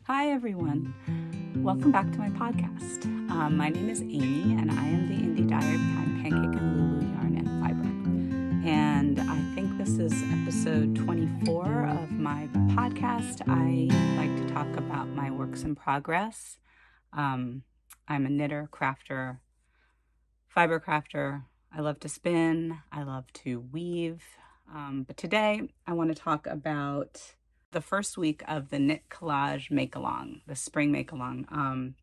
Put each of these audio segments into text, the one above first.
Hi, everyone. Welcome back to my podcast. My name is Amy, and I am the indie dyer behind Pancake and Lulu Yarn and Fiber. And I think this is episode 24 of my podcast. I like to talk about my works in progress. I'm a knitter, crafter, fiber crafter. I love to spin. I love to weave. But today I want to talk about the first week of the Knit Collage MakeAlong, the spring MakeAlong.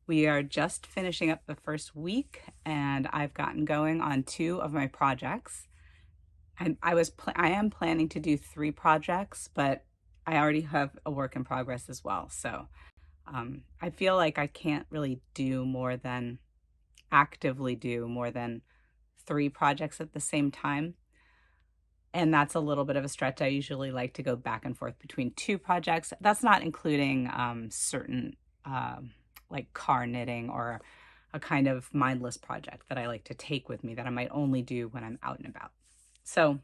We are just finishing up the first week, and I've gotten going on 2 of my projects. I am planning to do 3 projects, but I already have a work in progress as well. So I feel like I can't really actively do more than 3 projects at the same time. And that's a little bit of a stretch. I usually like to go back and forth between 2 projects. That's not including certain like car knitting or a kind of mindless project that I like to take with me that I might only do when I'm out and about. So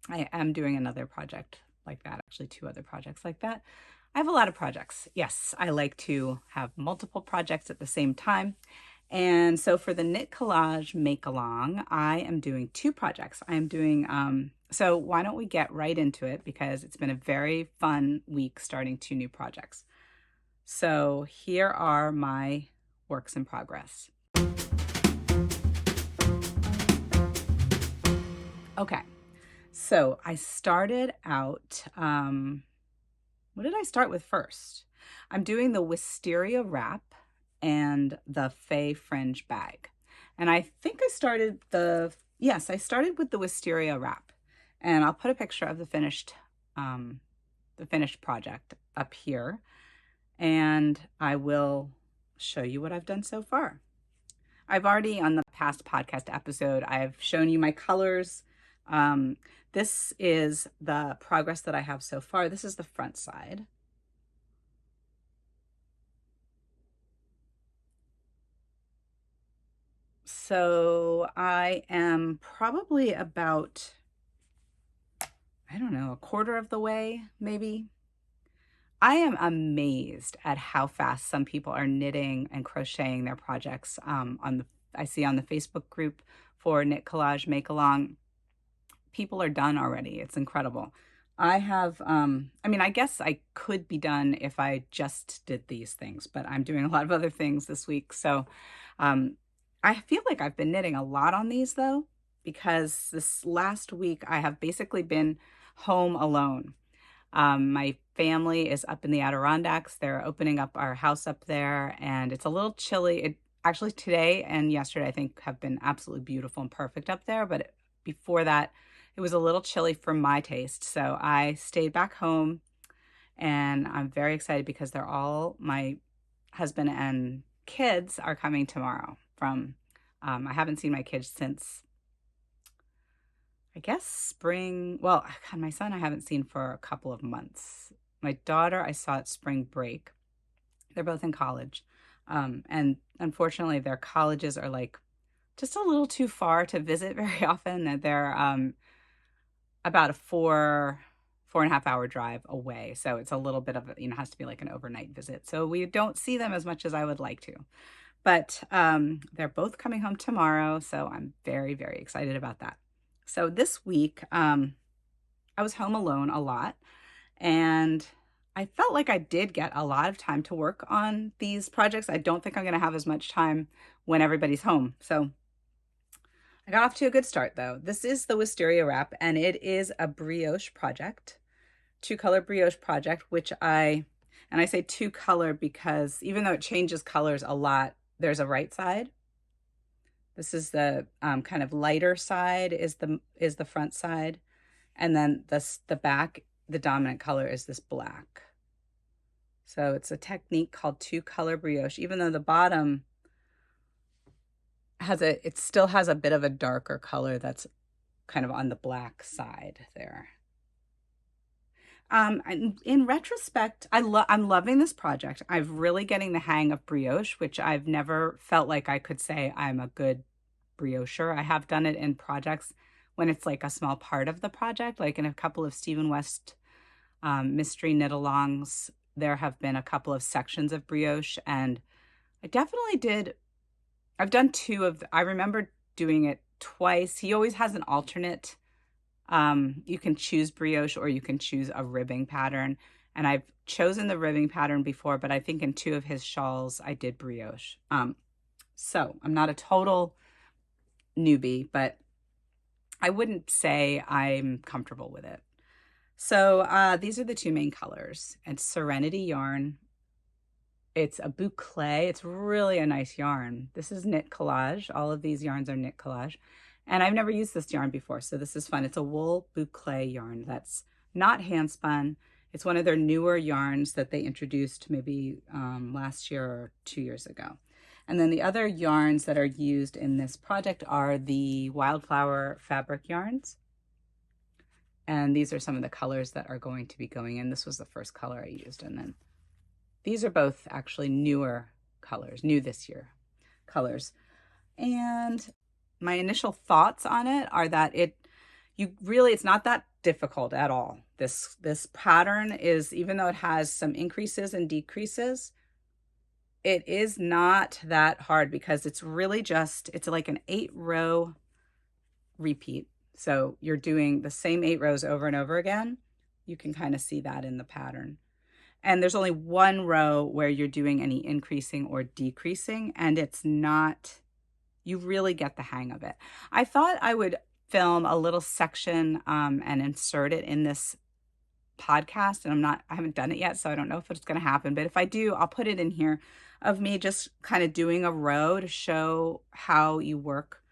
I am doing another project like that, actually 2 other projects like that. I have a lot of projects. Yes, I like to have multiple projects at the same time. And so for the Knit Collage Make-Along, I am doing 2 projects. I am doing, so why don't we get right into it, because it's been a very fun week starting 2 new projects. So here are my works in progress. Okay, so I started out, what did I start with first? I'm doing the Wisteria Wrap and the Faye Fringe Bag. And I think I started I started with the Wisteria Wrap. And I'll put a picture of the finished project up here. And I will show you what I've done so far. I've already, on the past podcast episode, I've shown you my colors. This is the progress that I have so far. This is the front side. So I am probably about, I don't know, a quarter of the way, maybe. I am amazed at how fast some people are knitting and crocheting their projects. I see on the Facebook group for Knit Collage Make-Along, people are done already. It's incredible. I have, I guess I could be done if I just did these things, but I'm doing a lot of other things this week. So I feel like I've been knitting a lot on these though, because this last week I have basically been home alone. My family is up in the Adirondacks. They're opening up our house up there, and it's a little chilly. Actually, today and yesterday, I think, have been absolutely beautiful and perfect up there. But before that, it was a little chilly for my taste. So I stayed back home, and I'm very excited because my husband and kids are coming tomorrow from, I haven't seen my kids since, I guess, spring. Well, God, my son I haven't seen for a couple of months. My daughter I saw at spring break. They're both in college. And unfortunately, their colleges are like just a little too far to visit very often. They're about a 4.5 hour drive away. So it's a little bit of, has to be like an overnight visit. So we don't see them as much as I would like to. But they're both coming home tomorrow. So I'm very, very excited about that. So this week, I was home alone a lot, and I felt like I did get a lot of time to work on these projects. I don't think I'm going to have as much time when everybody's home. So I got off to a good start, though. This is the Wisteria Wrap, and it is a brioche project, 2-color brioche project, and I say 2-color because even though it changes colors a lot, there's a right side. This is the kind of lighter side is the front side. And then the back, the dominant color is this black. So it's a technique called 2-color brioche, even though the bottom it still has a bit of a darker color that's kind of on the black side there. In retrospect, I'm loving this project. I'm really getting the hang of brioche, which I've never felt like I could say I'm a good briocher. I have done it in projects when it's like a small part of the project, like in a couple of Stephen West mystery knit-alongs. there have been a couple of sections of brioche, and I definitely did. I've done two of, I remember doing it twice. He always has an alternate. You can choose brioche or you can choose a ribbing pattern. And I've chosen the ribbing pattern before, but I think in two of his shawls, I did brioche. So I'm not a total newbie, but I wouldn't say I'm comfortable with it. So these are the two main colors. It's Serenity yarn. It's a boucle. It's really a nice yarn. This is Knit Collage. All of these yarns are Knit Collage. And I've never used this yarn before, so this is fun. It's a wool boucle yarn that's not hand spun. It's one of their newer yarns that they introduced maybe last year or 2 years ago. And then the other yarns that are used in this project are the Wildflower fabric yarns. And these are some of the colors that are going to be going in. This was the first color I used. And then these are both actually newer colors, new this year colors. And my initial thoughts on it are that it's not that difficult at all. This pattern is, even though it has some increases and decreases, it is not that hard because it's really just, it's like an 8-row repeat. So you're doing the same 8 rows over and over again. You can kind of see that in the pattern. And there's only one row where you're doing any increasing or decreasing, and it's not, you really get the hang of it. I thought I would film a little section and insert it in this podcast, and I haven't done it yet, so I don't know if it's going to happen, but if I do, I'll put it in here of me just kind of doing a row to show how you work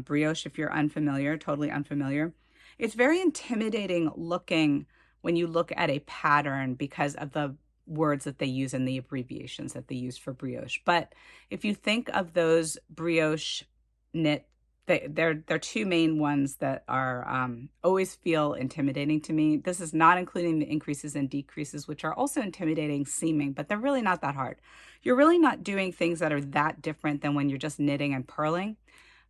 brioche if you're unfamiliar, totally unfamiliar. It's very intimidating looking when you look at a pattern because of the words that they use and the abbreviations that they use for brioche. But if you think of those brioche knit, they're two main ones that are always feel intimidating to me. This is not including the increases and decreases, which are also intimidating seeming, but they're really not that hard. You're really not doing things that are that different than when you're just knitting and purling.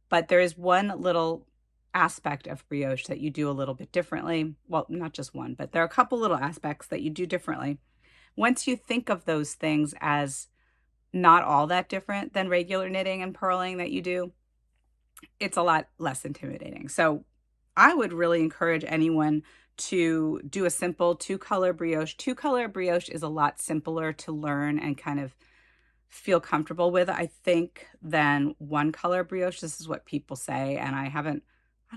But there is one little aspect of brioche that you do a little bit differently. Well, not just one, but there are a couple little aspects that you do differently. Once you think of those things as not all that different than regular knitting and purling that you do, it's a lot less intimidating. So I would really encourage anyone to do a simple 2-color brioche. 2-color brioche is a lot simpler to learn and kind of feel comfortable with, I think, than 1-color brioche. This is what people say, and I don't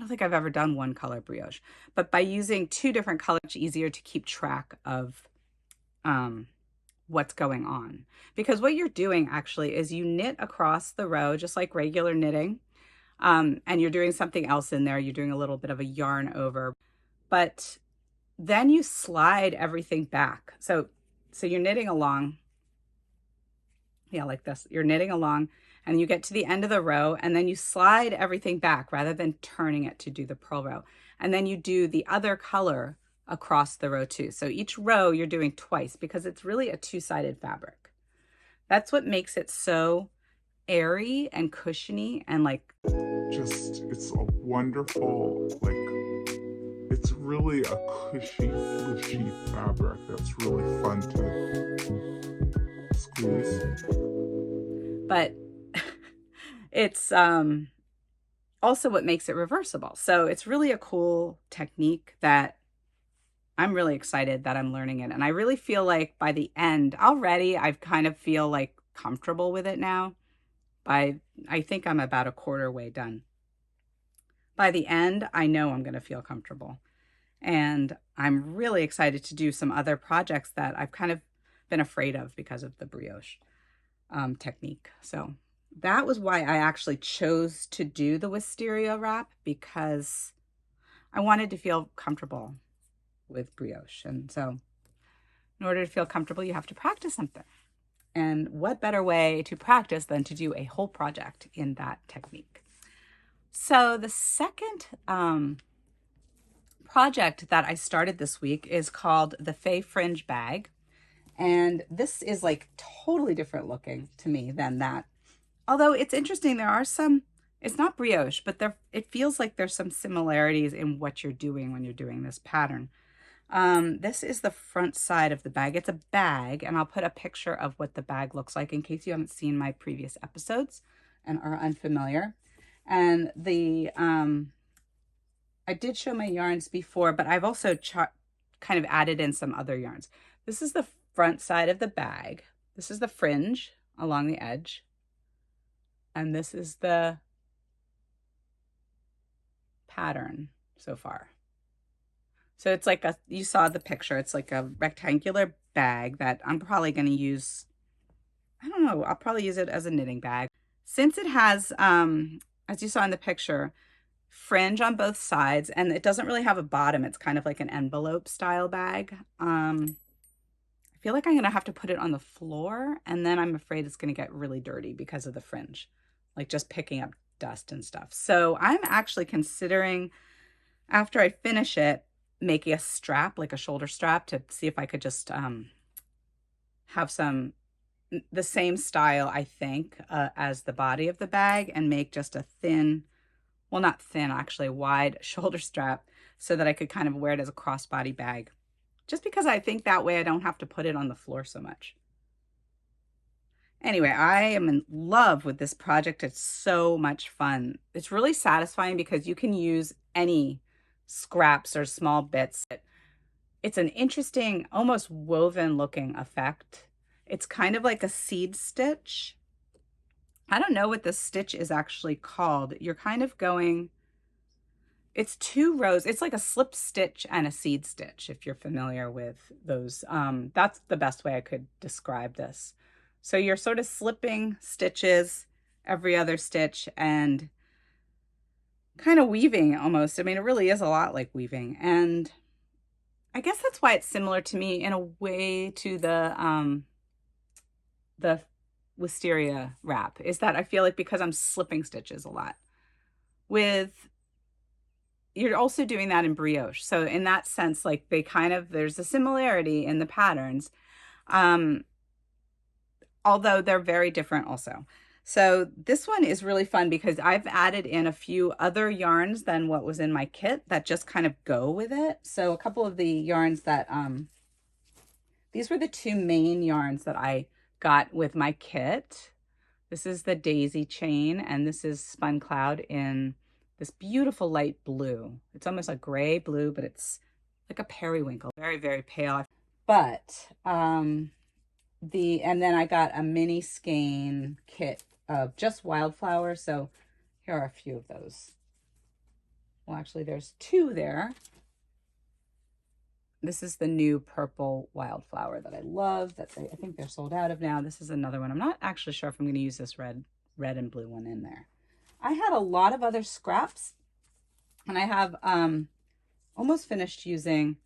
think I've ever done 1-color brioche. But by using 2 different colors, it's easier to keep track of what's going on. Because what you're doing actually is you knit across the row, just like regular knitting, and you're doing something else in there. You're doing a little bit of a yarn over, but then you slide everything back. So you're knitting along. Yeah, like this. You're knitting along and you get to the end of the row and then you slide everything back rather than turning it to do the purl row. And then you do the other color across the row too. So each row you're doing twice because it's really a 2-sided fabric. That's what makes it so airy and cushiony and like it's a wonderful, like, it's really a cushy fabric that's really fun to squeeze. But it's also what makes it reversible. So it's really a cool technique that I'm really excited that I'm learning it. And I really feel like by the end already, I've kind of feel like comfortable with it now. I think I'm about a quarter way done. By the end, I know I'm going to feel comfortable. And I'm really excited to do some other projects that I've kind of been afraid of because of the brioche technique. So that was why I actually chose to do the Wisteria Wrap, because I wanted to feel comfortable with brioche. And so in order to feel comfortable, you have to practice something. And what better way to practice than to do a whole project in that technique? So the second project that I started this week is called the Faye Fringe Bag. And this is like totally different looking to me than that. Although it's interesting, there are some, it's not brioche, but it feels like there's some similarities in what you're doing when you're doing this pattern. This is the front side of the bag. It's a bag, and I'll put a picture of what the bag looks like in case you haven't seen my previous episodes and are unfamiliar. And I did show my yarns before, but I've also kind of added in some other yarns. This is the front side of the bag. This is the fringe along the edge. And this is the pattern so far. So it's like you saw the picture, it's like a rectangular bag that I'm probably going to use, I don't know, I'll probably use it as a knitting bag. Since it has, as you saw in the picture, fringe on both sides, and it doesn't really have a bottom, it's kind of like an envelope style bag. I feel like I'm going to have to put it on the floor, and then I'm afraid it's going to get really dirty because of the fringe, like just picking up dust and stuff. So I'm actually considering, after I finish it, making a strap, like a shoulder strap, to see if I could just have the same style, I think, as the body of the bag, and make just a thin, well, not thin, actually, wide shoulder strap, so that I could kind of wear it as a crossbody bag. Just because I think that way I don't have to put it on the floor so much. Anyway, I am in love with this project. It's so much fun. It's really satisfying because you can use any scraps or small bits. It's an interesting, almost woven looking effect. It's kind of like a seed stitch. I don't know what the stitch is actually called. You're kind of going, it's 2 rows. It's like a slip stitch and a seed stitch, if you're familiar with those. That's the best way I could describe this. So you're sort of slipping stitches every other stitch and kind of weaving almost. I mean, it really is a lot like weaving. And I guess that's why it's similar to me in a way to the Wisteria Wrap, is that I feel like because I'm slipping stitches a lot. You're also doing that in brioche. So in that sense, like there's a similarity in the patterns, although they're very different also. So this one is really fun because I've added in a few other yarns than what was in my kit that just kind of go with it. So a couple of the yarns that, these were the 2 main yarns that I got with my kit. This is the Daisy Chain, and this is Spun Cloud in this beautiful light blue. It's almost a gray blue, but it's like a periwinkle, very, very pale. But, and then I got a mini skein kit of just Wildflower. So here are a few of those. Well, actually there's 2 there. This is the new purple Wildflower that I love, that I think they're sold out of now. This is another one. I'm not actually sure if I'm going to use this red and blue one in there. I had a lot of other scraps, and I have almost finished using,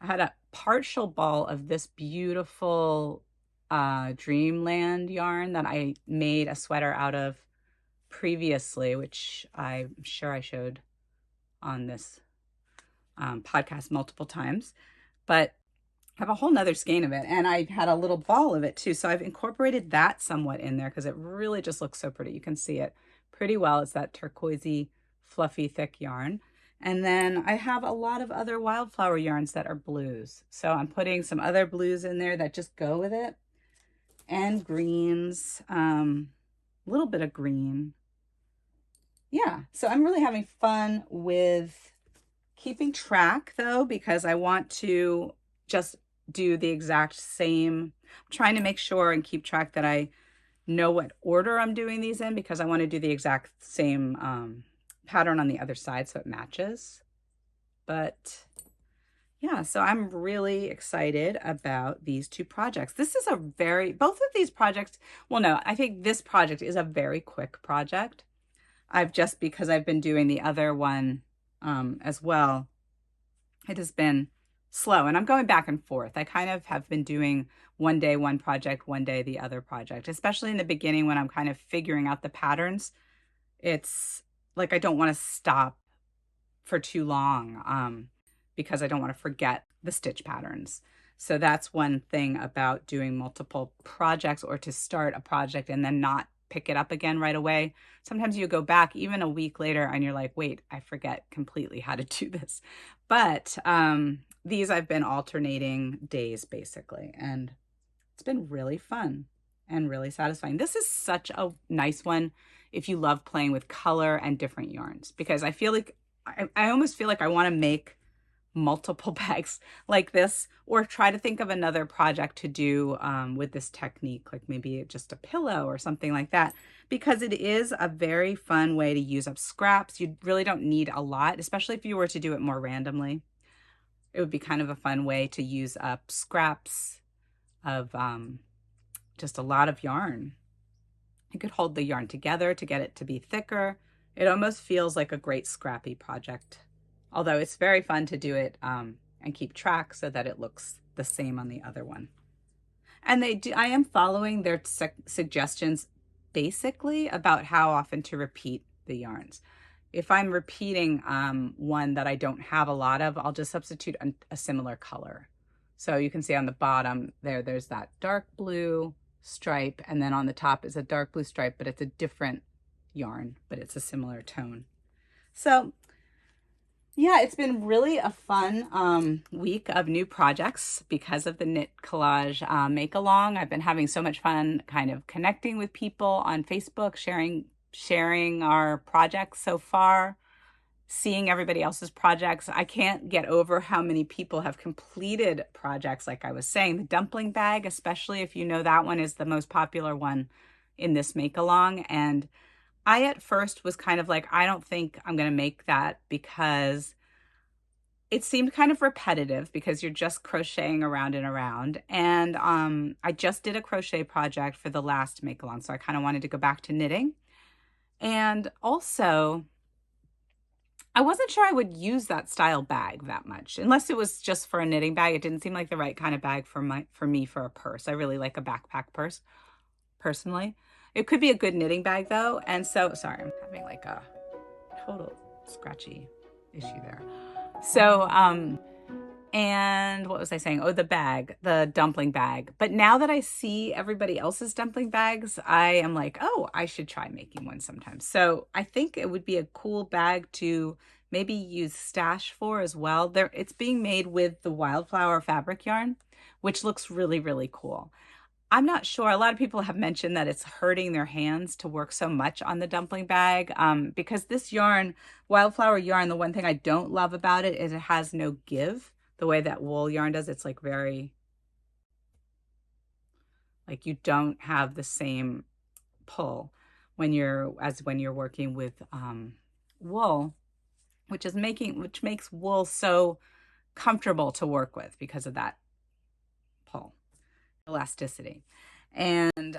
I had a partial ball of this beautiful Dreamland yarn that I made a sweater out of previously, which I'm sure I showed on this podcast multiple times, but I have a whole nother skein of it, and I had a little ball of it too. So I've incorporated that somewhat in there because it really just looks so pretty. You can see it pretty well. It's that turquoisey, fluffy, thick yarn. And then I have a lot of other Wildflower yarns that are blues. So I'm putting some other blues in there that just go with it. And greens, a little bit of green. Yeah, so I'm really having fun with keeping track though, because I want to just do the exact same. I'm trying to make sure and keep track that I know what order I'm doing these in, because I want to do the exact same pattern on the other side so it matches. But yeah, so I'm really excited about these 2 projects. This is both of these projects, well, no, I think this project is a very quick project. Because I've been doing the other one as well, it has been slow, and I'm going back and forth. I kind of have been doing one day one project, one day the other project, especially in the beginning when I'm kind of figuring out the patterns. It's like I don't want to stop for too long because I don't want to forget the stitch patterns. So that's one thing about doing multiple projects, or to start a project and then not pick it up again right away. Sometimes you go back even a week later and you're like, wait, I forget completely how to do this. But these I've been alternating days basically, and it's been really fun and really satisfying. This is such a nice one if you love playing with color and different yarns, because I feel like I almost feel like I want to make multiple bags like this, or try to think of another project to do with this technique, like maybe just a pillow or something like that, because it is a very fun way to use up scraps. You really don't need a lot, especially if you were to do it more randomly. It would be kind of a fun way to use up scraps of just a lot of yarn. You could hold the yarn together to get it to be thicker. It almost feels like a great scrappy project, although it's very fun to do it and keep track so that it looks the same on the other one. And I am following their suggestions basically about how often to repeat the yarns. If I'm repeating one that I don't have a lot of, I'll just substitute a similar color. So you can see on the bottom there's that dark blue stripe, and then on the top is a dark blue stripe, but it's a different yarn, but it's a similar tone. So yeah, it's been really a fun week of new projects because of the Knit Collage Make Along. I've been having so much fun kind of connecting with people on Facebook, sharing our projects so far, seeing everybody else's projects. I can't get over how many people have completed projects. Like I was saying, the Dumpling Bag, especially if you know that one, is the most popular one in this Make Along. And I at first was kind of like, I don't think I'm going to make that, because it seemed kind of repetitive because you're just crocheting around and around. And I just did a crochet project for the last Make Along, so I kind of wanted to go back to knitting. And also, I wasn't sure I would use that style bag that much, unless it was just for a knitting bag. It didn't seem like the right kind of bag for me for a purse. I really like a backpack purse, personally. It could be a good knitting bag though. And so, sorry, I'm having like a total scratchy issue there. So, and what was I saying? Oh, the bag, the dumpling bag. But now that I see everybody else's dumpling bags, I am like, oh, I should try making one sometime. So I think it would be a cool bag to maybe use stash for as well. It's being made with the Wildflower fabric yarn, which looks really, really cool. I'm not sure. A lot of people have mentioned that it's hurting their hands to work so much on the dumpling bag, because this yarn, Wildflower yarn, the one thing I don't love about it is it has no give the way that wool yarn does. It's like very, like you don't have the same pull when you're working with wool, which makes wool so comfortable to work with because of that pull, elasticity. And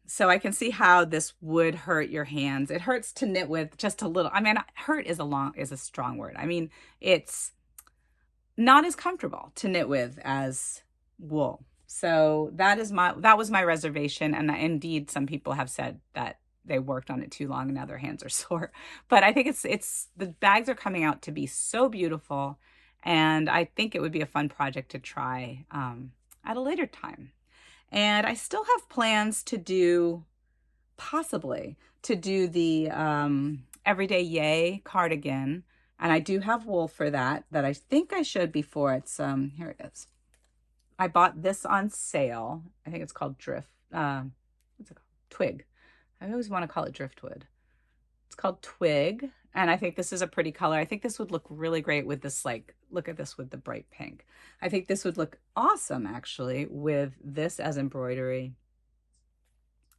so I can see how this would hurt your hands. It hurts to knit with just a little. I mean, hurt is a strong word. I mean, it's not as comfortable to knit with as wool. So that was my reservation. And indeed, some people have said that they worked on it too long and now their hands are sore. But I think it's the bags are coming out to be so beautiful, and I think it would be a fun project to try at a later time. And I still have plans to do, possibly, to do the Everyday Yay cardigan. And I do have wool for that I think I should before it's, here it is. I bought this on sale. I think it's called what's it called? Twig. I always want to call it driftwood. It's called Twig. And I think this is a pretty color. I think this would look really great with this, like, look at this with the bright pink. I think this would look awesome, actually, with this as embroidery.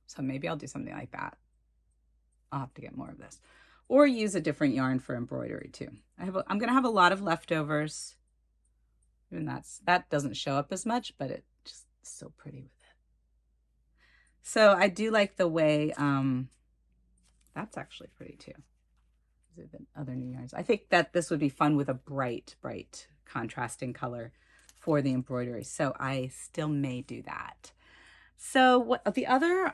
So maybe I'll do something like that. I'll have to get more of this. Or use a different yarn for embroidery, too. I'm going to have a lot of leftovers. Even that doesn't show up as much, but it's just so pretty with it. So I do like the way, that's actually pretty, too. Other new yarns. I think that this would be fun with a bright contrasting color for the embroidery. So I still may do that. So what the other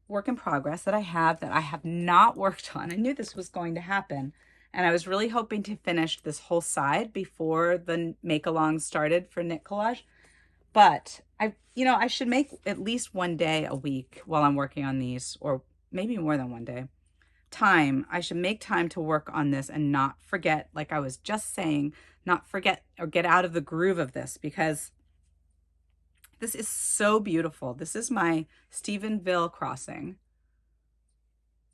work in progress that I have not worked on, I knew this was going to happen, and I was really hoping to finish this whole side before the Make Along started for Knit Collage. But I should make at least one day a week while I'm working on these, or maybe more than one day, time. I should make time to work on this and not forget, like I was just saying, not forget or get out of the groove of this, because this is so beautiful. This is my Stephenville Crossing.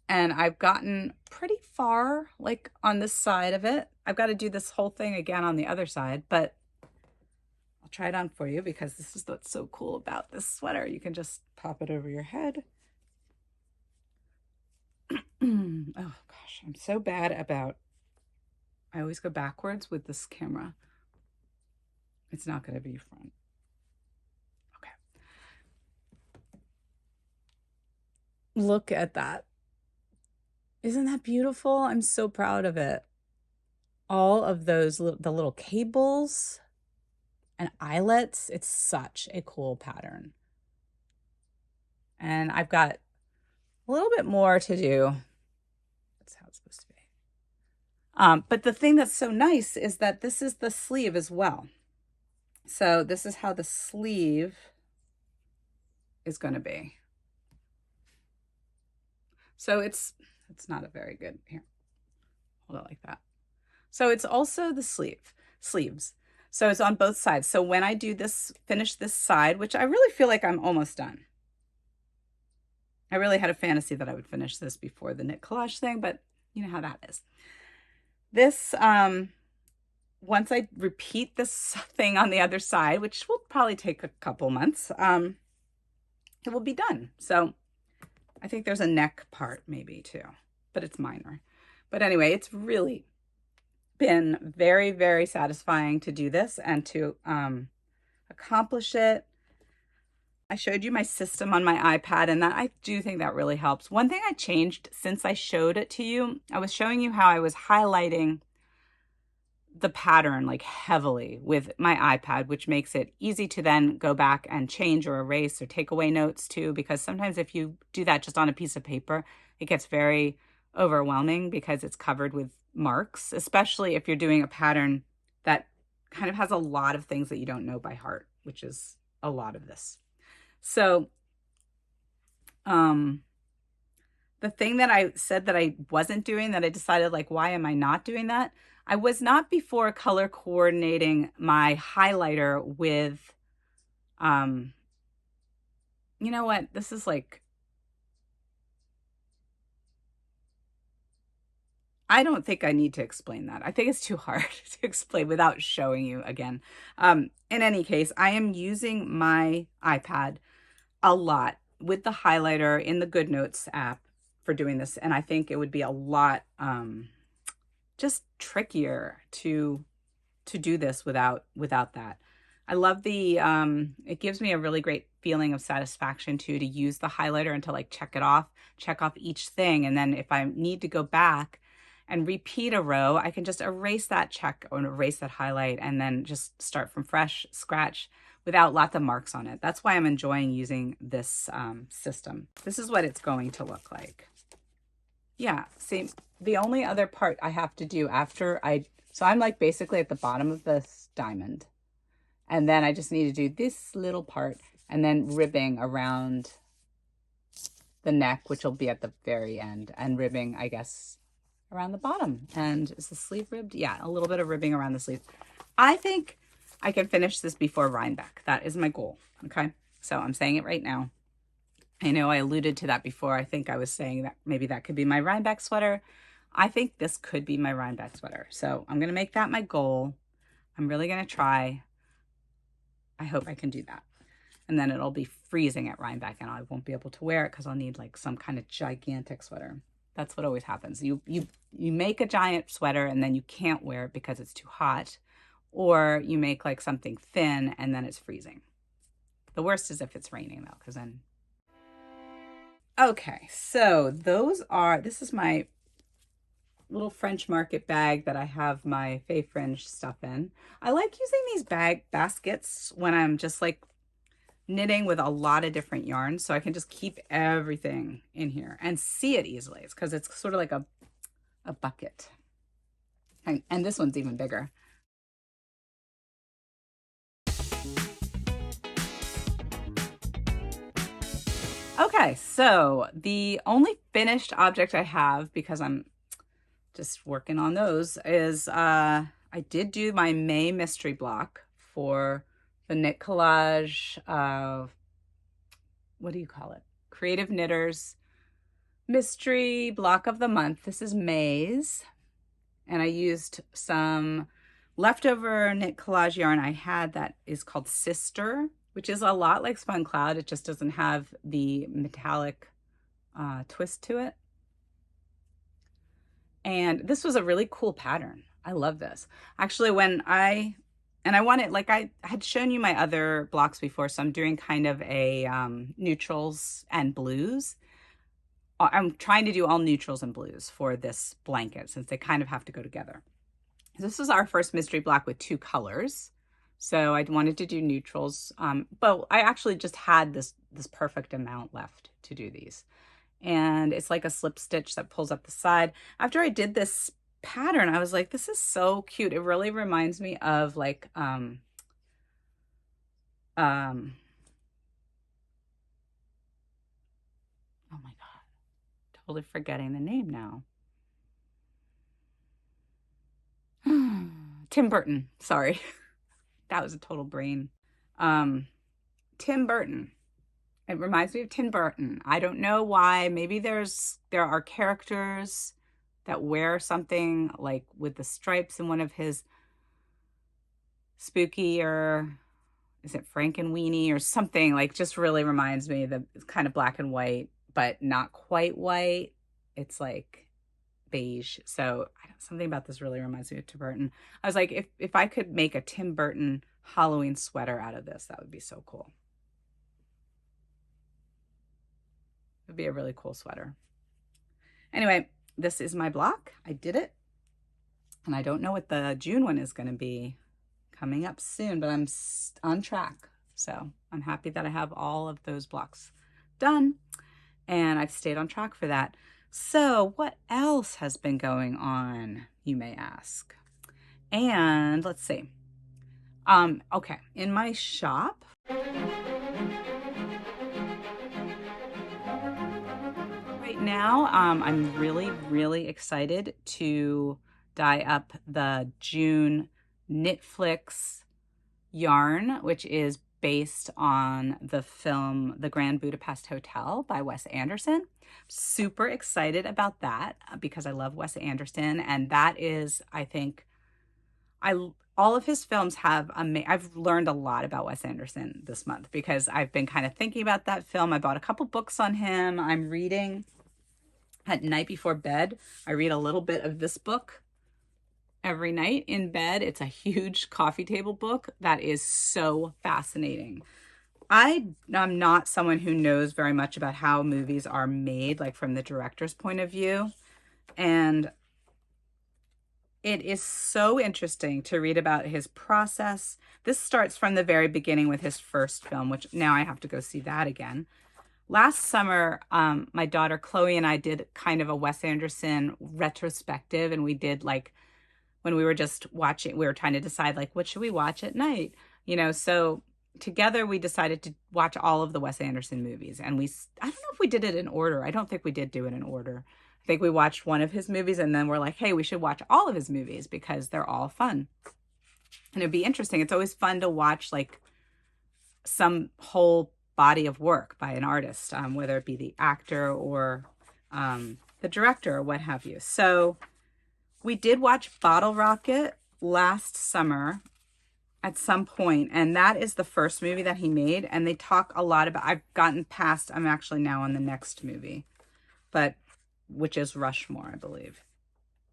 And I've gotten pretty far, like on this side of it. I've got to do this whole thing again on the other side, but I'll try it on for you because this is what's so cool about this sweater. You can just pop it over your head. Oh gosh, I'm so bad about, I always go backwards with this camera. It's not going to be front. Okay. Look at that. Isn't that beautiful? I'm so proud of it. All of those, the little cables and eyelets, it's such a cool pattern. And I've got a little bit more to do. That's how it's supposed to be. But the thing that's so nice is that this is the sleeve as well. So this is how the sleeve is going to be. So it's not a very good, here, hold it like that. So it's also the sleeves. So it's on both sides. So when I do this, finish this side, which I really feel like I'm almost done. I really had a fantasy that I would finish this before the knit collage thing, but you know how that is. This, once I repeat this thing on the other side, which will probably take a couple months, it will be done. So I think there's a neck part maybe too, but it's minor. But anyway, it's really been very, very satisfying to do this and to accomplish it. I showed you my system on my iPad, and that I do think that really helps. One thing I changed since I showed it to you, I was showing you how I was highlighting the pattern like heavily with my iPad, which makes it easy to then go back and change or erase or take away notes too, because sometimes if you do that just on a piece of paper, it gets very overwhelming because it's covered with marks, especially if you're doing a pattern that kind of has a lot of things that you don't know by heart, which is a lot of this. So, the thing that I said that I wasn't doing, that I decided like, why am I not doing that? I was not before color coordinating my highlighter with, you know what? This is like, I don't think I need to explain that. I think it's too hard to explain without showing you again. In any case, I am using my iPad a lot with the highlighter in the GoodNotes app for doing this. And I think it would be a lot just trickier to do this without that. I love the, it gives me a really great feeling of satisfaction too, to use the highlighter and to like check off each thing. And then if I need to go back and repeat a row, I can just erase that check or erase that highlight and then just start from scratch without lots of marks on it. That's why I'm enjoying using this system. This is what it's going to look like. Yeah, see, the only other part I have to do after so I'm like basically at the bottom of this diamond. And then I just need to do this little part and then ribbing around the neck, which will be at the very end, and ribbing, I guess, around the bottom. And is the sleeve ribbed? Yeah, a little bit of ribbing around the sleeve. I think I can finish this before Rhinebeck. That is my goal, okay? So I'm saying it right now. I know I alluded to that before. I think I was saying that maybe that could be my Rhinebeck sweater. I think this could be my Rhinebeck sweater. So I'm going to make that my goal. I'm really going to try. I hope I can do that. And then it'll be freezing at Rhinebeck and I won't be able to wear it because I'll need like some kind of gigantic sweater. That's what always happens. You make a giant sweater and then you can't wear it because it's too hot, or you make like something thin and then it's freezing. The worst is if it's raining though, because then. Okay, so this is my little French market bag that I have my Faye Fringe stuff in. I like using these baskets when I'm just like knitting with a lot of different yarns, so I can just keep everything in here and see it easily. It's because it's sort of like a bucket. And this one's even bigger. Okay, so the only finished object I have, because I'm just working on those, is I did do my May mystery block for the Knit Collage, what do you call it? Creative Knitters mystery block of the month. This is May's, and I used some leftover knit collage yarn I had that is called Sister, which is a lot like Spun Cloud. It just doesn't have the metallic twist to it. And this was a really cool pattern. I love this. Actually, I wanted, like I had shown you my other blocks before, so I'm doing kind of a neutrals and blues. I'm trying to do all neutrals and blues for this blanket since they kind of have to go together. This is our first mystery block with 2 colors. So I wanted to do neutrals, but I actually just had this perfect amount left to do these. And it's like a slip stitch that pulls up the side. After I did this pattern, I was like, this is so cute. It really reminds me of like, oh my God, totally forgetting the name now. Tim Burton, sorry. That was a total brain. Tim Burton. It reminds me of Tim Burton. I don't know why. Maybe there are characters that wear something like with the stripes in one of his spooky, or is it Frankenweenie or something, like just really reminds me. It's kind of black and white, but not quite white. It's like beige. So something about this really reminds me of Tim Burton. I was like, if I could make a Tim Burton Halloween sweater out of this, that would be so cool. It would be a really cool sweater. Anyway, this is my block. I did it. And I don't know what the June one is going to be coming up soon, but I'm on track. So I'm happy that I have all of those blocks done. And I've stayed on track for that. So what else has been going on, you may ask? And let's see. Okay, in my shop, right now, I'm really excited to dye up the June Knitflix yarn, which is based on the film The Grand Budapest Hotel by Wes Anderson. Super excited about that because I love Wes Anderson, and that is, I think, all of his films have, I've learned a lot about Wes Anderson this month because I've been kind of thinking about that film. I bought a couple books on him. I'm reading at night before bed. I read a little bit of this book every night in bed. It's a huge coffee table book that is so fascinating. I'm not someone who knows very much about how movies are made, like from the director's point of view. And it is so interesting to read about his process. This starts from the very beginning with his first film, which now I have to go see that again. Last summer, my daughter Chloe and I did kind of a Wes Anderson retrospective, and we did like, when we were just watching, we were trying to decide like, what should we watch at night? You know, so together we decided to watch all of the Wes Anderson movies. And I don't know if we did it in order. I don't think we did do it in order. I think we watched one of his movies and then we're like, hey, we should watch all of his movies because they're all fun. And it'd be interesting. It's always fun to watch like some whole body of work by an artist, whether it be the actor or the director or what have you. So we did watch Bottle Rocket last summer at some point, and that is the first movie that he made, and they talk a lot about, I've gotten past, I'm actually now on the next movie, but which is Rushmore, I believe.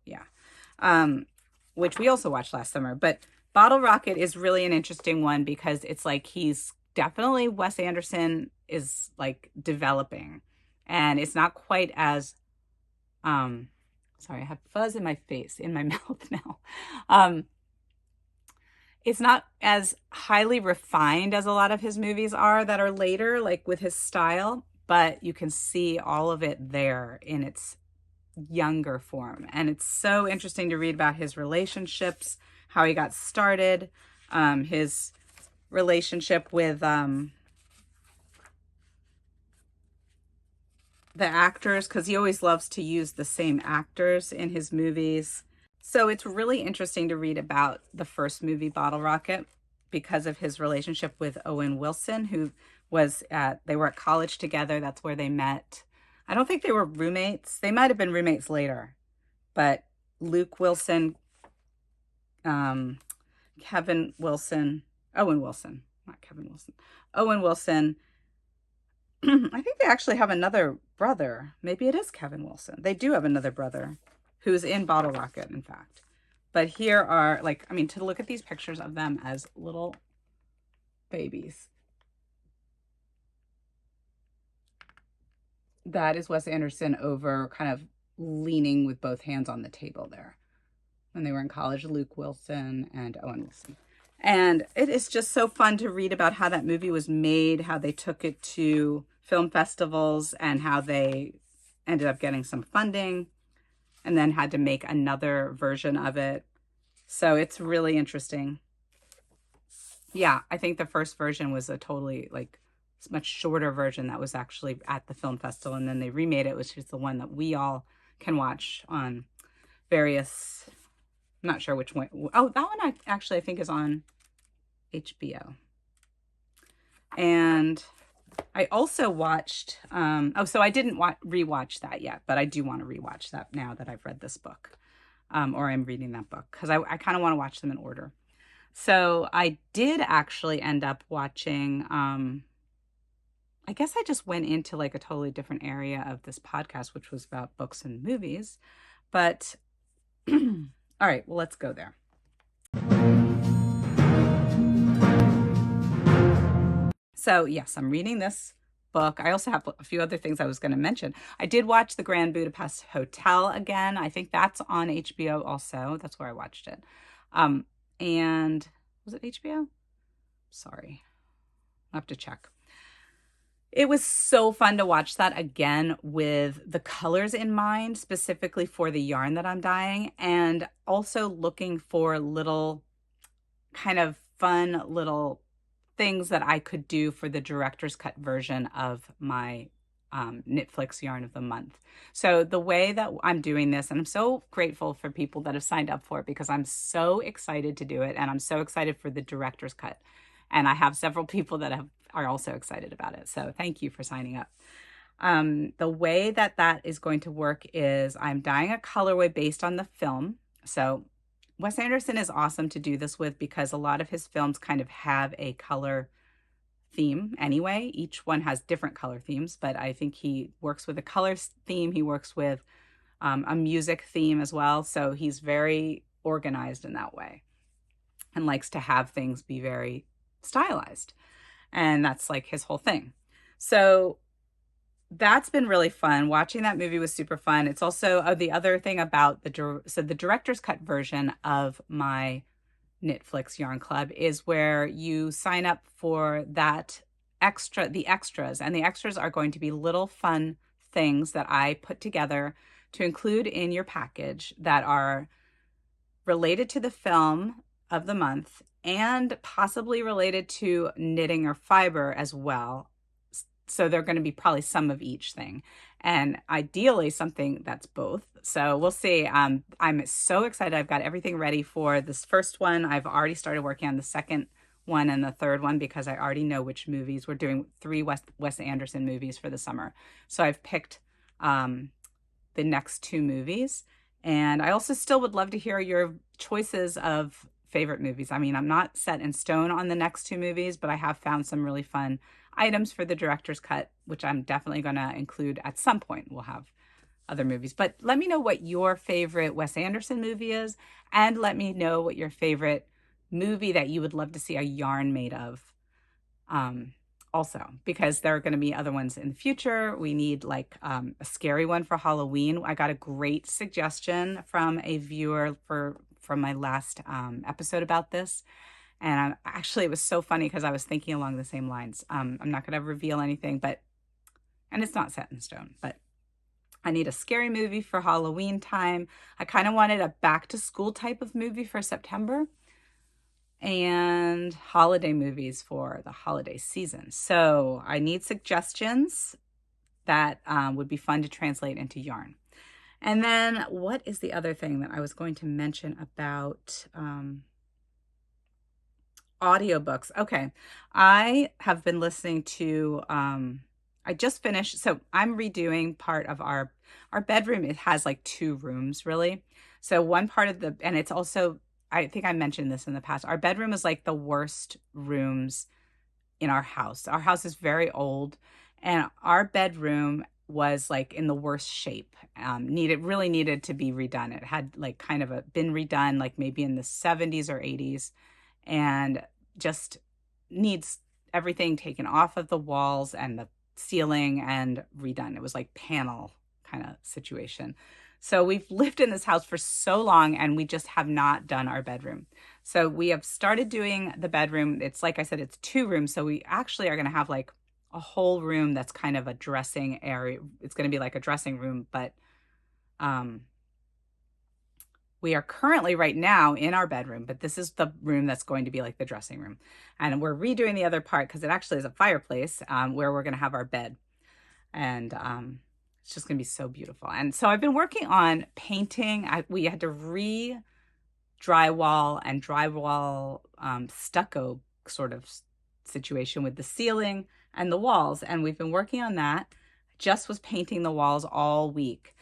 Yeah. Which we also watched last summer. But Bottle Rocket is really an interesting one because it's like he's definitely, Wes Anderson is like developing, and it's not quite as sorry, I have fuzz in my face, in my mouth now. It's not as highly refined as a lot of his movies are that are later, like with his style, but you can see all of it there in its younger form. And it's so interesting to read about his relationships, how he got started, his relationship with the actors, because he always loves to use the same actors in his movies. So it's really interesting to read about the first movie, Bottle Rocket, because of his relationship with Owen Wilson, who they were at college together. That's where they met. I don't think they were roommates. They might have been roommates later, but Luke Wilson, um, Kevin Wilson, Owen Wilson, not Kevin Wilson, Owen Wilson. I think they actually have another brother. Maybe it is Kevin Wilson. They do have another brother who's in Bottle Rocket, in fact. But here are, like, I mean, to look at these pictures of them as little babies. That is Wes Anderson over kind of leaning with both hands on the table there when they were in college, Luke Wilson and Owen Wilson. And it is just so fun to read about how that movie was made, how they took it to film festivals, and how they ended up getting some funding and then had to make another version of it. So it's really interesting. Yeah, I think the first version was a totally like much shorter version that was actually at the film festival, and then they remade it, which is the one that we all can watch on various, I'm not sure which one. Oh, that one I think is on HBO. And I also watched, so I didn't rewatch that yet, but I do want to rewatch that now that I've read this book, or I'm reading that book, because I kind of want to watch them in order. So I did actually end up watching, I guess I just went into like a totally different area of this podcast, which was about books and movies. But all right, well, let's go there. So yes, I'm reading this book. I also have a few other things I was going to mention. I did watch the Grand Budapest Hotel again. I think that's on HBO also. That's where I watched it. And was it HBO? Sorry, I'll have to check. It was so fun to watch that again with the colors in mind, specifically for the yarn that I'm dyeing, and also looking for little kind of fun little things that I could do for the director's cut version of my Knitflix Yarn of the Month. So the way that I'm doing this, and I'm so grateful for people that have signed up for it, because I'm so excited to do it, and I'm so excited for the director's cut. And I have several people that are also excited about it. So thank you for signing up. The way that is going to work is I'm dyeing a colorway based on the film. So Wes Anderson is awesome to do this with, because a lot of his films kind of have a color theme anyway. Each one has different color themes, but I think he works with a color theme. He works with a music theme as well. So he's very organized in that way and likes to have things be very stylized. And that's like his whole thing. So that's been really fun. Watching that movie was super fun. It's also the other thing about the director's cut version of my Knitflix Yarn Club is where you sign up for the extras, and the extras are going to be little fun things that I put together to include in your package that are related to the film of the month and possibly related to knitting or fiber as well. So they're going to be probably some of each thing, and ideally something that's both. So we'll see. I'm so excited. I've got everything ready for this first one. I've already started working on the second one and the third one, because I already know which movies. We're doing 3 Wes Anderson movies for the summer. So I've picked the next 2 movies. And I also still would love to hear your choices of favorite movies. I mean, I'm not set in stone on the next 2 movies, but I have found some really fun items for the director's cut, which I'm definitely going to include at some point. We'll have other movies, but let me know what your favorite Wes Anderson movie is, and let me know what your favorite movie that you would love to see a yarn made of, also, because there are going to be other ones in the future. We need like a scary one for Halloween. I got a great suggestion from a viewer from my last episode about this. And actually, it was so funny because I was thinking along the same lines. I'm not going to reveal anything, and it's not set in stone, but I need a scary movie for Halloween time. I kind of wanted a back to school type of movie for September, and holiday movies for the holiday season. So I need suggestions. that would be fun to translate into yarn. And then what is the other thing that I was going to mention about audiobooks? Okay, I have been listening to, I just finished, so I'm redoing part of our bedroom. It has like two rooms really. So one part of the, and it's also, I think I mentioned this in the past, our bedroom is like the worst rooms in our house. Our house is very old, and our bedroom was like in the worst shape. Really needed to be redone. It had like kind of been redone like maybe in the 70s or 80s, and just needs everything taken off of the walls and the ceiling and redone. It was like panel kind of situation. So we've lived in this house for so long and we just have not done our bedroom. So we have started doing the bedroom. It's like I said, it's two rooms. So we actually are going to have like a whole room that's kind of a dressing area. It's going to be like a dressing room, but um, we are currently right now in our bedroom, but this is the room that's going to be like the dressing room. And we're redoing the other part because it actually is a fireplace where we're going to have our bed. And it's just going to be so beautiful. And so I've been working on painting. We had to drywall and drywall stucco sort of situation with the ceiling and the walls. And we've been working on that. Just was painting the walls all week.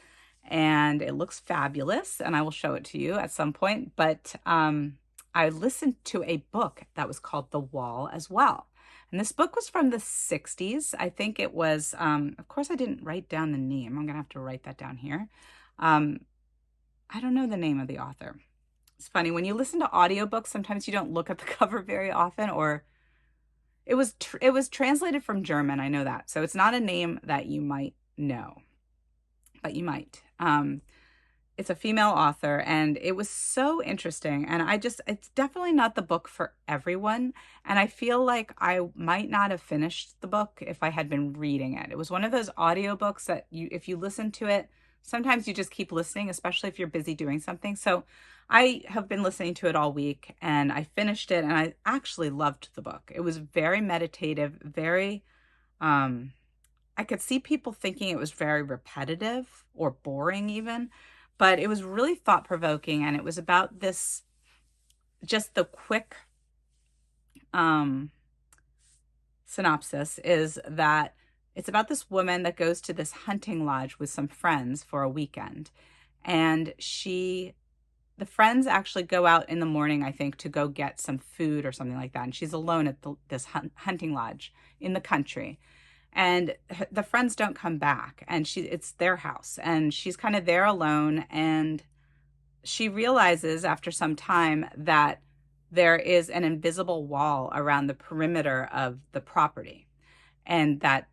And it looks fabulous. And I will show it to you at some point. But I listened to a book that was called The Wall as well. And this book was from the 60s. I think it was, of course, I didn't write down the name. I'm going to have to write that down here. I don't know the name of the author. It's funny, when you listen to audiobooks, sometimes you don't look at the cover very often, or it was translated from German, I know that. So it's not a name that you might know, but you might. It's a female author, and it was so interesting. And it's definitely not the book for everyone. And I feel like I might not have finished the book if I had been reading it. It was one of those audiobooks that if you listen to it, sometimes you just keep listening, especially if you're busy doing something. So I have been listening to it all week, and I finished it, and I actually loved the book. It was very meditative, very, I could see people thinking it was very repetitive or boring even, but it was really thought-provoking, and it was about this, just the quick synopsis is that it's about this woman that goes to this hunting lodge with some friends for a weekend. And the friends actually go out in the morning, I think, to go get some food or something like that. And she's alone at this hunting lodge in the country. And the friends don't come back, and it's their house, and she's kind of there alone. And she realizes after some time that there is an invisible wall around the perimeter of the property, and that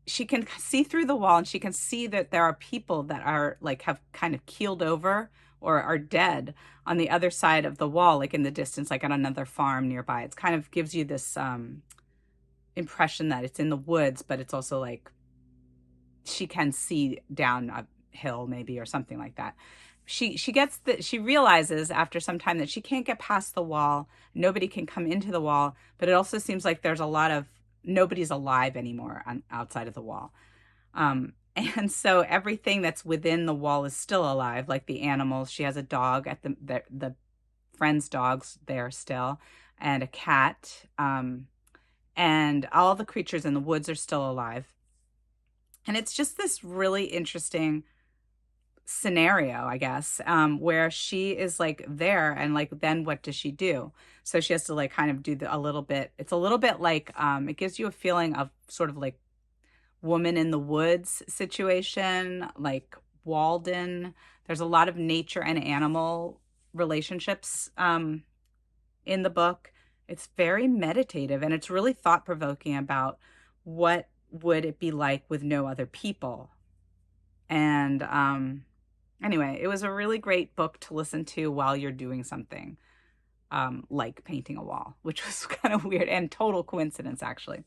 she can see through the wall, and she can see that there are people that are like have kind of keeled over or are dead on the other side of the wall, like in the distance, like on another farm nearby. It's kind of gives you this impression that it's in the woods, but it's also like she can see down a hill maybe or something like that. She realizes after some time that she can't get past the wall. Nobody can come into the wall, but it also seems like there's a lot of nobody's alive anymore outside of the wall. And so everything that's within the wall is still alive, like the animals. She has a dog at the friend's dogs there still, and a cat. And all the creatures in the woods are still alive. And it's just this really interesting scenario, I guess, where she is like there, and like then what does she do? So she has to like kind of do a little bit. It's a little bit like it gives you a feeling of sort of like Woman in the Woods situation, like Walden. There's a lot of nature and animal relationships in the book. It's very meditative, and it's really thought-provoking about what would it be like with no other people. And anyway, it was a really great book to listen to while you're doing something like painting a wall, which was kind of weird and total coincidence, actually.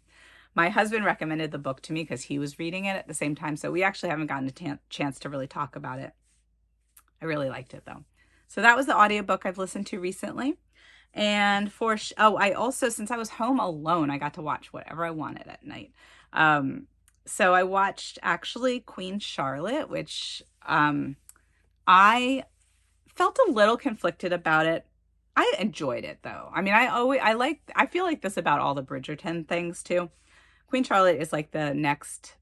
My husband recommended the book to me because he was reading it at the same time, so we actually haven't gotten a chance to really talk about it. I really liked it, though. So that was the audiobook I've listened to recently. And oh, I also, since I was home alone, I got to watch whatever I wanted at night. Um, so I watched actually Queen Charlotte, which I felt a little conflicted about it. I enjoyed it though. I mean, I feel like this about all the Bridgerton things too. Queen Charlotte is like the next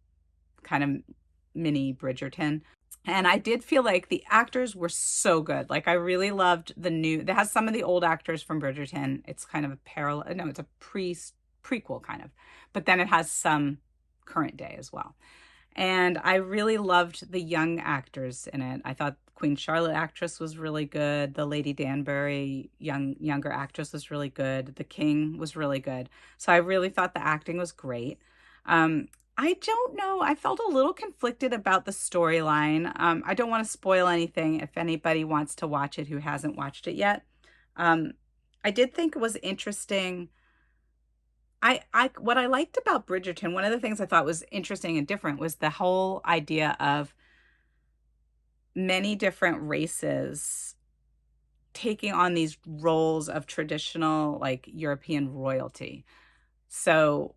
kind of mini Bridgerton. And I did feel like the actors were so good. Like I really loved the new, that has some of the old actors from Bridgerton. It's kind of a parallel, no, it's a prequel kind of, but then it has some current day as well. And I really loved the young actors in it. I thought Queen Charlotte actress was really good. The Lady Danbury younger actress was really good. The King was really good. So I really thought the acting was great. Um, I don't know. I felt a little conflicted about the storyline. I don't want to spoil anything if anybody wants to watch it who hasn't watched it yet. Um, I did think it was interesting. What I liked about Bridgerton, one of the things I thought was interesting and different was the whole idea of many different races taking on these roles of traditional like European royalty. So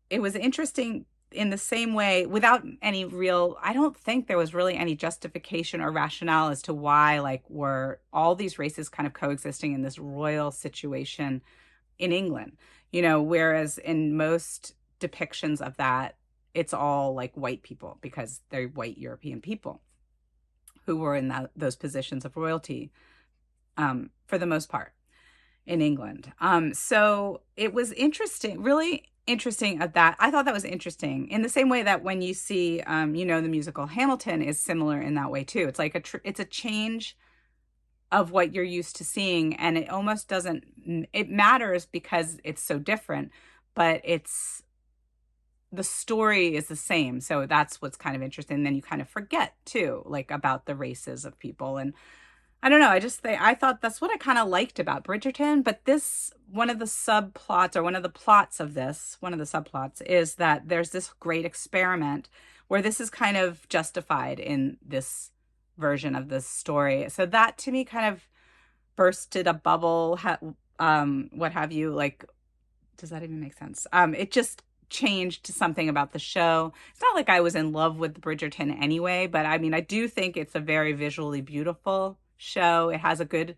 it was interesting in the same way without any real, I don't think there was really any justification or rationale as to why like were all these races kind of coexisting in this royal situation in England, whereas in most depictions of that, it's all like white people because they're white European people who were in those positions of royalty for the most part in England. So it was interesting, really interesting at that. I thought that was interesting in the same way that when you see, the musical Hamilton is similar in that way too. It's like it's a change of what you're used to seeing, and it almost doesn't, it matters because it's so different, but the story is the same. So that's what's kind of interesting. Then you kind of forget too, like about the races of people. And I don't know, I thought that's what I kind of liked about Bridgerton. But this, one of the subplots or one of the plots of this, one of the subplots is that there's this great experiment where this is kind of justified in this version of this story. So that to me kind of bursted a bubble, what have you. Like, does that even make sense? It just changed to something about the show. It's not like I was in love with Bridgerton anyway, but I mean, I do think it's a very visually beautiful show. It has a good,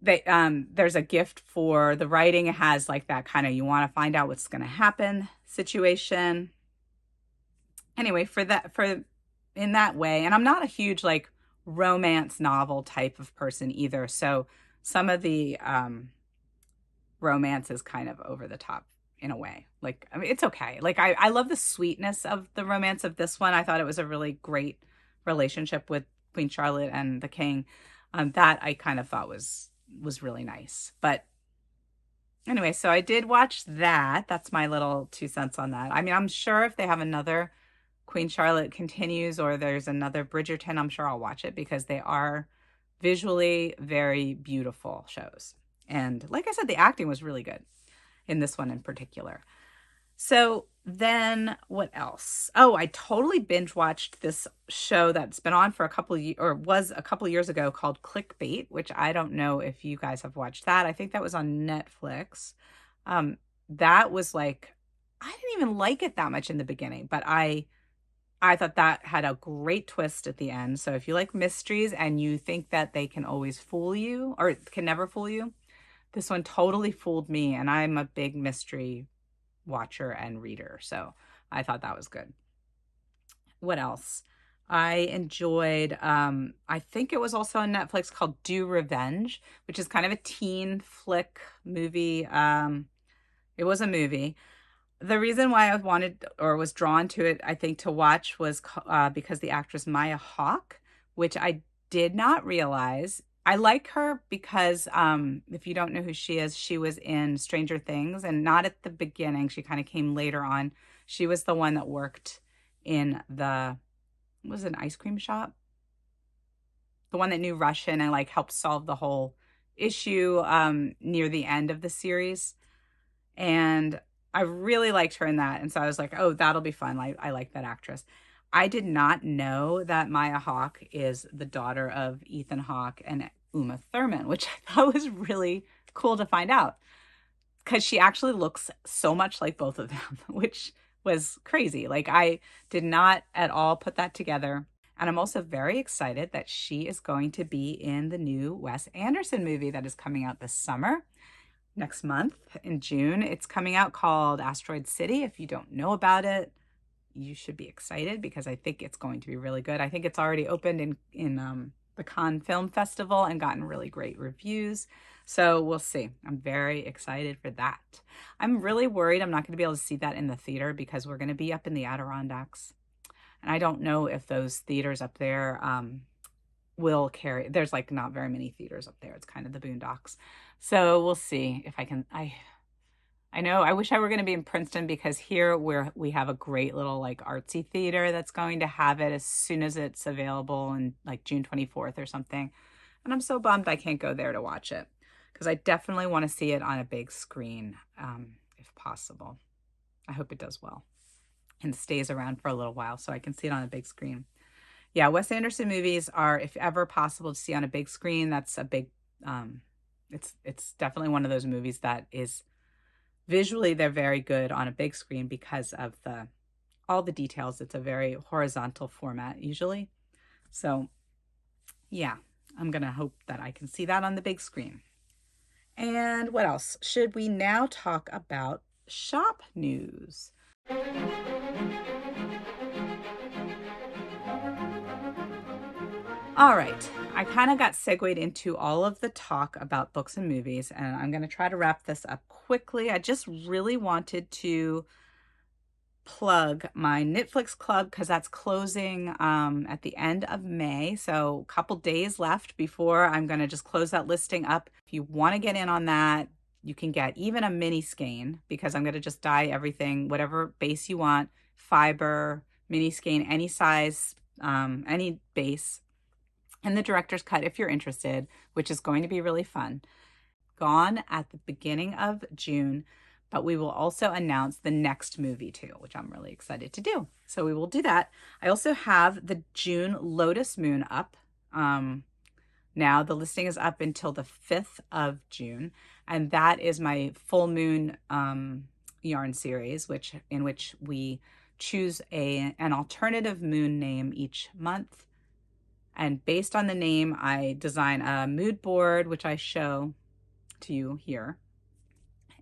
there's a gift for the writing. It has like that kind of, you want to find out what's going to happen situation. Anyway, in that way, and I'm not a huge like romance novel type of person either. So some of the romance is kind of over the top in a way. Like, I mean, it's okay. Like I love the sweetness of the romance of this one. I thought it was a really great relationship with Queen Charlotte and the King. That I kind of thought was really nice. But anyway, so I did watch that. That's my little 2 cents on that. I mean, I'm sure if they have another Queen Charlotte continues or there's another Bridgerton, I'm sure I'll watch it because they are visually very beautiful shows. And like I said, the acting was really good in this one in particular. So then what else? Oh, I totally binge watched this show that's been on for a couple of or was a couple of years ago called Clickbait, which I don't know if you guys have watched that. I think that was on Netflix. That was like, I didn't even like it that much in the beginning, but I thought that had a great twist at the end. So if you like mysteries and you think that they can always fool you or can never fool you, this one totally fooled me. And I'm a big mystery watcher and reader. So I thought that was good. What else? I enjoyed, I think it was also on Netflix called Do Revenge, which is kind of a teen flick movie. It was a movie. The reason why I wanted or was drawn to it, I think, to watch was because the actress Maya Hawke, which I did not realize. I like her because if you don't know who she is, she was in Stranger Things and not at the beginning. She kind of came later on. She was the one that worked in was it an ice cream shop? The one that knew Russian and like helped solve the whole issue near the end of the series. And I really liked her in that. And so I was like, oh, that'll be fun. I like that actress. I did not know that Maya Hawke is the daughter of Ethan Hawke and Uma Thurman, which I thought was really cool to find out because she actually looks so much like both of them, which was crazy. Like, I did not at all put that together. And I'm also very excited that she is going to be in the new Wes Anderson movie that is coming out this summer. Next month in June, it's coming out, called Asteroid City. If you don't know about it, you should be excited because I think it's going to be really good. I think it's already opened in the Cannes Film Festival and gotten really great reviews. So we'll see. I'm very excited for that. I'm really worried I'm not going to be able to see that in the theater because we're going to be up in the Adirondacks. And I don't know if those theaters up there will carry. There's like not very many theaters up there. It's kind of the boondocks. So we'll see if I can. I know I wish I were going to be in Princeton because here we have a great little like artsy theater that's going to have it as soon as it's available in like June 24th or something. And I'm so bummed I can't go there to watch it because I definitely want to see it on a big screen if possible. I hope it does well and stays around for a little while so I can see it on a big screen. Yeah, Wes Anderson movies are, if ever possible, to see on a big screen. That's a big, it's definitely one of those movies that is visually, they're very good on a big screen because of all the details. It's a very horizontal format usually. So yeah, I'm going to hope that I can see that on the big screen. And what else? Should we now talk about shop news? All right, I kind of got segued into all of the talk about books and movies, and I'm going to try to wrap this up quickly. I just really wanted to plug my Knitflix club because that's closing at the end of May. So a couple days left before I'm going to just close that listing up. If you want to get in on that, you can get even a mini skein because I'm going to just dye everything, whatever base you want, fiber, mini skein, any size, any base. And the director's cut if you're interested, which is going to be really fun. Gone at the beginning of June, but we will also announce the next movie too, which I'm really excited to do. So we will do that. I also have the June Lotus Moon up. Now the listing is up until the 5th of June, and that is my full moon yarn series, in which we choose an alternative moon name each month. And based on the name, I design a mood board, which I show to you here.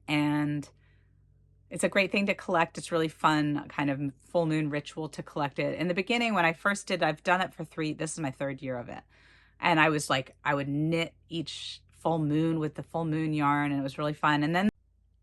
And it's a great thing to collect. It's really fun, kind of full moon ritual to collect it. In the beginning, when I first did, I've done it for this is my 3rd year of it. And I was like, I would knit each full moon with the full moon yarn, and it was really fun. And then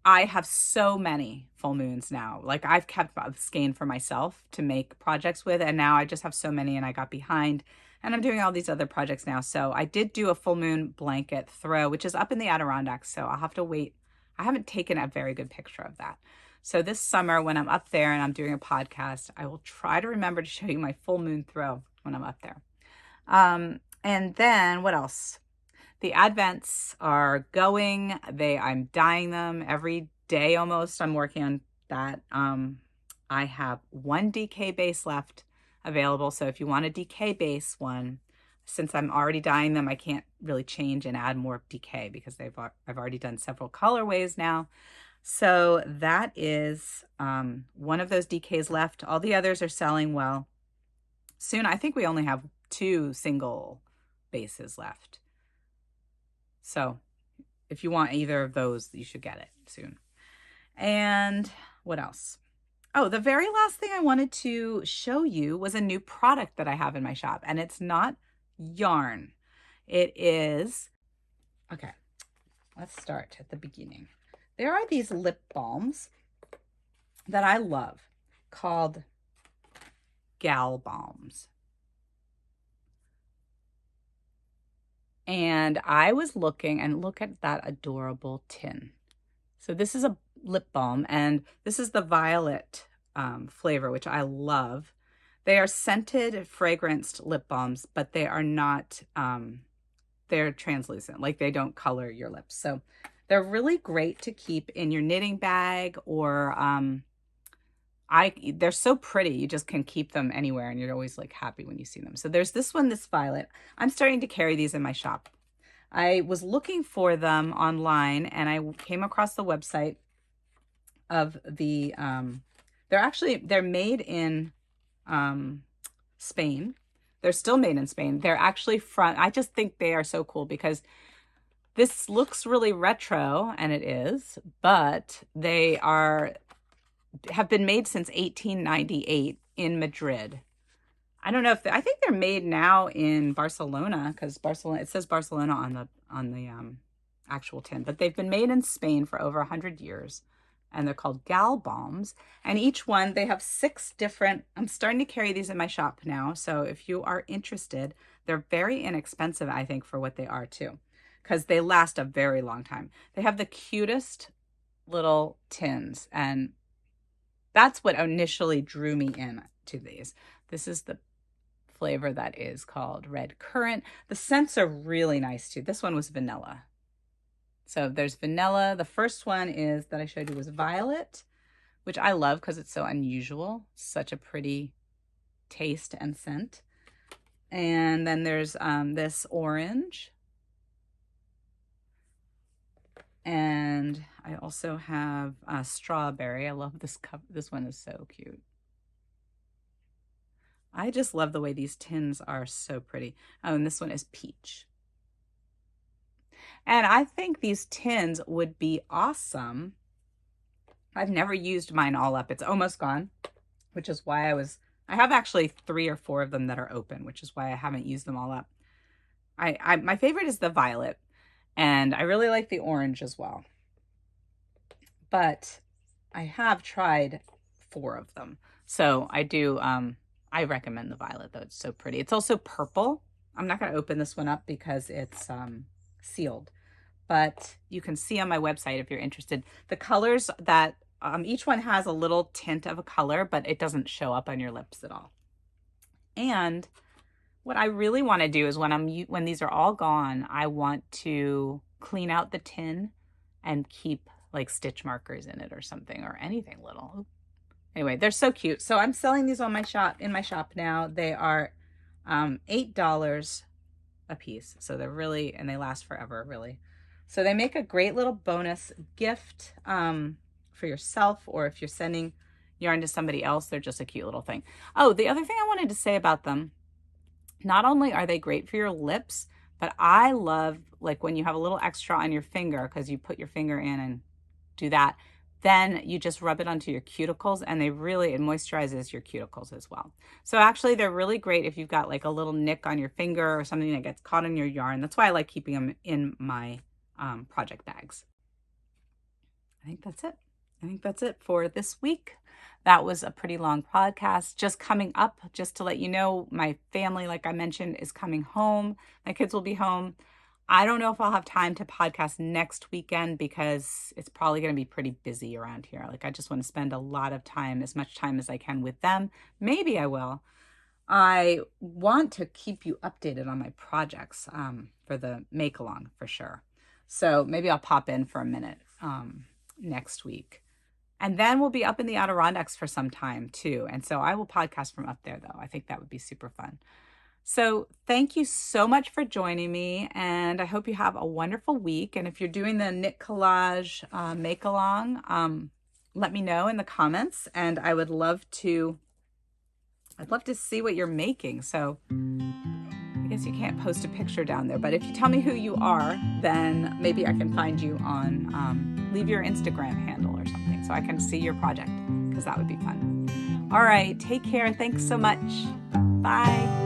I have so many full moons now. Like, I've kept a skein for myself to make projects with, and now I just have so many, and I got behind. And I'm doing all these other projects now. So I did do a full moon blanket throw, which is up in the Adirondacks. So I'll have to wait. I haven't taken a very good picture of that. So this summer when I'm up there and I'm doing a podcast, I will try to remember to show you my full moon throw when I'm up there. And then what else? The Advents are going. I'm dyeing them every day almost. I'm working on that. I have 1 DK base left available. So if you want a DK base one, since I'm already dyeing them, I can't really change and add more DK because I've already done several colorways now. So that is one of those DKs left. All the others are selling well. Soon, I think we only have 2 single bases left. So if you want either of those, you should get it soon. And what else? Oh, the very last thing I wanted to show you was a new product that I have in my shop, and it's not yarn. It is, okay, let's start at the beginning. There are these lip balms that I love called Gal Balms. And I was looking, and look at that adorable tin. So this is a lip balm, and this is the violet flavor, which I love. They are scented, fragranced lip balms, but they are not, they're translucent, like they don't color your lips. So they're really great to keep in your knitting bag, or they're so pretty. You just can keep them anywhere, and you're always like happy when you see them. So there's this one, this violet. I'm starting to carry these in my shop. I was looking for them online and I came across the website of the, they're made in Spain. They're still made in Spain. They're actually I just think they are so cool because this looks really retro, and it is, but they have been made since 1898 in Madrid. I don't know if I think they're made now in Barcelona, because Barcelona, it says Barcelona on the actual tin, but they've been made in Spain for over 100 years, and they're called Balms. And each one, they have 6 different. I'm starting to carry these in my shop now, so if you are interested, they're very inexpensive, I think, for what they are too, because they last a very long time. They have the cutest little tins, and that's what initially drew me in to these. This is the flavor that is called Red Currant. The scents are really nice too. This one was vanilla. So there's vanilla. The first one is that I showed you was violet, which I love because it's so unusual. Such a pretty taste and scent. And then there's this orange. And I also have strawberry. I love this cup. This one is so cute. I just love the way these tins are so pretty. Oh, and this one is peach. And I think these tins would be awesome. I've never used mine all up. It's almost gone, which is why I have actually 3 or 4 of them that are open, which is why I haven't used them all up. My favorite is the violet, and I really like the orange as well. But I have tried 4 of them. So I do, I recommend the violet, though. It's so pretty. It's also purple. I'm not going to open this one up because it's sealed, but you can see on my website if you're interested. The colors that each one has a little tint of a color, but it doesn't show up on your lips at all. And what I really want to do is when these are all gone, I want to clean out the tin and keep like stitch markers in it or something, or anything little. Anyway, they're so cute. So I'm selling these in my shop now. They are $8 a piece. So they're really, and they last forever, really. So they make a great little bonus gift for yourself, or if you're sending yarn to somebody else, they're just a cute little thing. Oh, the other thing I wanted to say about them, not only are they great for your lips, but I love like when you have a little extra on your finger, because you put your finger in and do that, then you just rub it onto your cuticles, and it moisturizes your cuticles as well. So actually they're really great if you've got like a little nick on your finger or something that gets caught in your yarn. That's why I like keeping them in my project bags. I think that's it for this week. That was a pretty long podcast. Just coming up, just to let you know, my family, like I mentioned, is coming home. My kids will be home. I don't know if I'll have time to podcast next weekend because it's probably going to be pretty busy around here. Like I just want to spend a lot of time, as much time as I can with them. Maybe I will. I want to keep you updated on my projects for the MakeAlong for sure. So maybe I'll pop in for a minute next week. And then we'll be up in the Adirondacks for some time too. And so I will podcast from up there though. I think that would be super fun. So thank you so much for joining me, and I hope you have a wonderful week. And if you're doing the Knit Collage make-along, let me know in the comments, and I'd love to see what you're making. So I guess you can't post a picture down there, but if you tell me who you are, then maybe I can find you on, leave your Instagram handle or something so I can see your project, because that would be fun. All right, take care. Thanks so much. Bye.